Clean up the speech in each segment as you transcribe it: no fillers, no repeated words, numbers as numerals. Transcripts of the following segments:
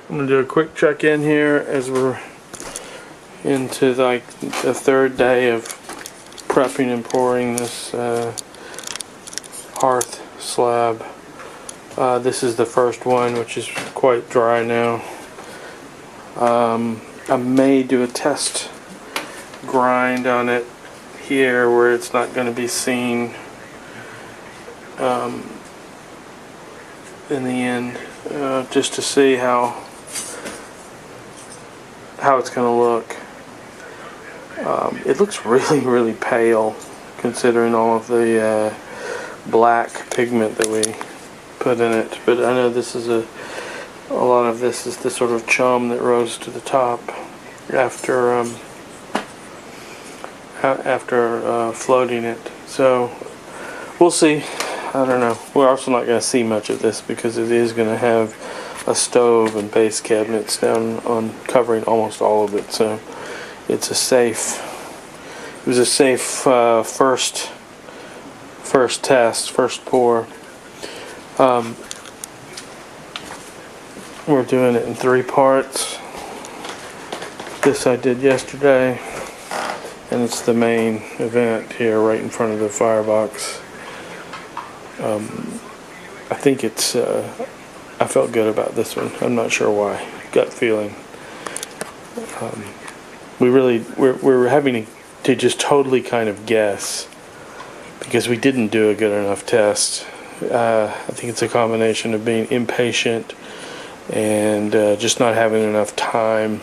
I'm going to do a quick check-in here as we're into like the third day of prepping and pouring this Hearth slab. This is the first one, which is quite dry now. I may do a test grind on it here where it's not going to be seen in the end, just to see how it's going to look. It looks really pale considering all of the black pigment that we put in it, but I know this is a lot of this is the sort of chum that rose to the top after floating it. So we'll see. I don't know. We're also not going to see much of this because it is going to have a stove and base cabinets down on covering almost all of it. So it's a safe. It was a safe first test, first pour. We're doing it in 3 parts. This I did yesterday, and it's the main event here right in front of the firebox. I think it's I felt good about this one. I'm not sure why. Gut feeling. We're having to just totally kind of guess because we didn't do a good enough test. I think it's a combination of being impatient and just not having enough time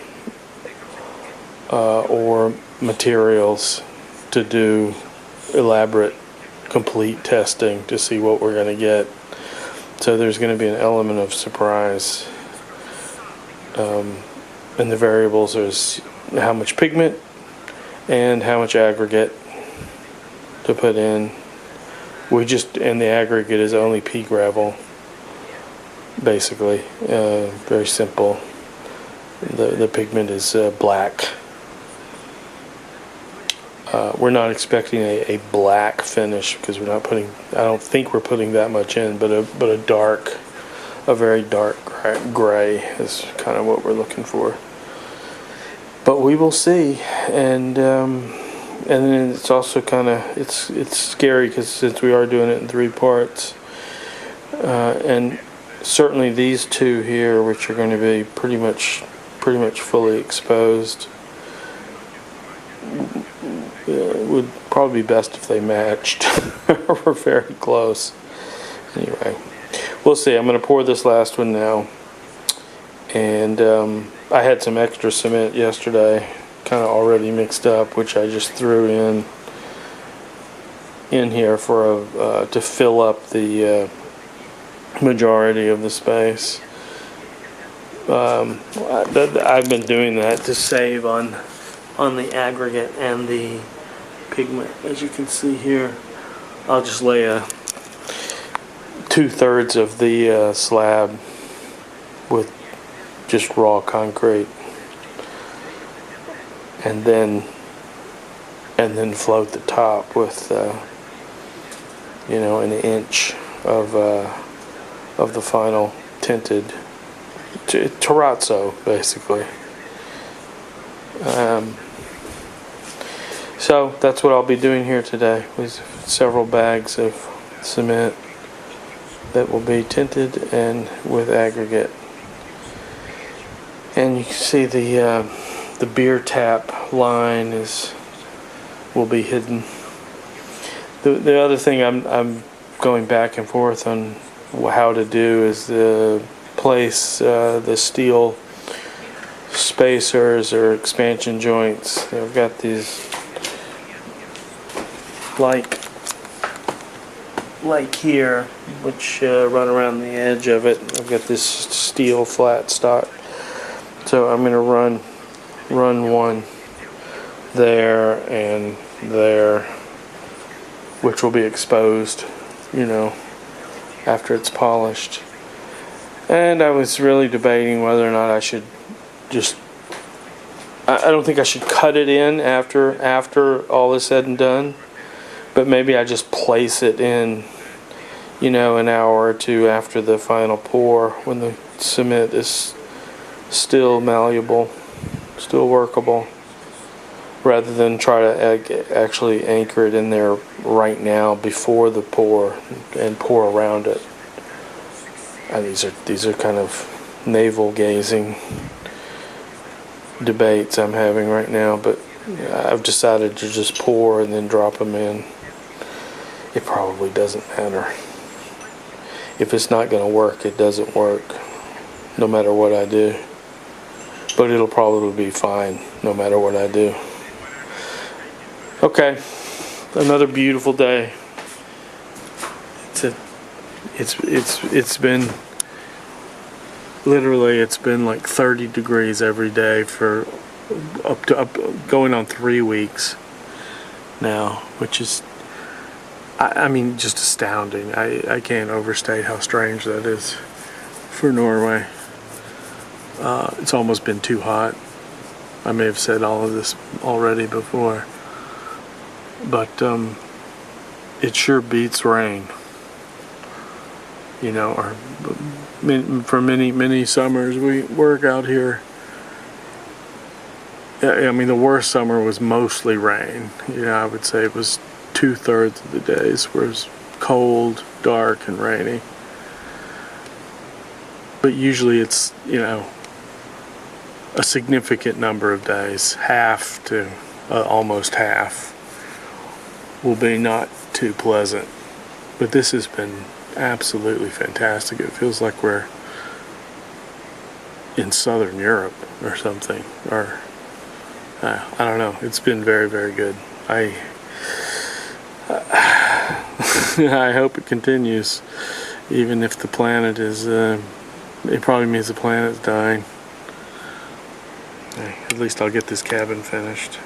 or materials to do elaborate, complete testing to see what we're going to get. So there's going to be an element of surprise. And the variables is how much pigment and how much aggregate to put in. And the aggregate is only pea gravel, basically. Very simple. The pigment is black. We're not expecting a black finish because we're not putting. I don't think we're putting that much in, but a very dark gray is kind of what we're looking for. But we will see, and then it's also kind of it's scary because since we are doing it in 3 parts, and certainly these 2 here, which are going to be pretty much fully exposed, would probably be best if they matched or very close. Anyway, we'll see. I'm going to pour this last one now, and I had some extra cement yesterday, kind of already mixed up, which I just threw in here for to fill up the majority of the space. I've been doing that to save on the aggregate and the pigment. As you can see here, I'll just lay 2/3 of the slab with just raw concrete, and then float the top with an inch of the final tinted terrazzo, basically. So that's what I'll be doing here today, with several bags of cement that will be tinted and with aggregate. And you can see the beer tap line will be hidden. The other thing I'm going back and forth on how to do is place the steel spacers or expansion joints. I've got these like here, which run around the edge of it. I've got this steel flat stock, so I'm going to run one there and there, which will be exposed, after it's polished. And I was really debating whether or not I should just. I don't think I should cut it in after all is said and done, but maybe I just place it in, an hour or 2 after the final pour when the cement is still malleable, still workable, rather than try to actually anchor it in there right now before the pour and pour around it. And these are kind of navel gazing debates I'm having right now, but I've decided to just pour and then drop them in. It probably doesn't matter. If it's not going to work, it doesn't work, no matter what I do. But it'll probably be fine, no matter what I do. Okay, another beautiful day. It's been literally, it's been like 30 degrees every day for up going on 3 weeks now, which is, I mean, just astounding. I can't overstate how strange that is for Norway. It's almost been too hot. I may have said all of this already before, but it sure beats rain. You know, or for many summers we work out here. I mean, the worst summer was mostly rain. You know, I would say it was 2/3 of the days where it was cold, dark, and rainy. But usually it's, you know, a significant number of days, half to almost half, will be not too pleasant. But this has been absolutely fantastic. It feels like we're in Southern Europe or something, or I don't know. It's been very, very good. I hope it continues, even if the planet is, it probably means the planet's dying. At least I'll get this cabin finished.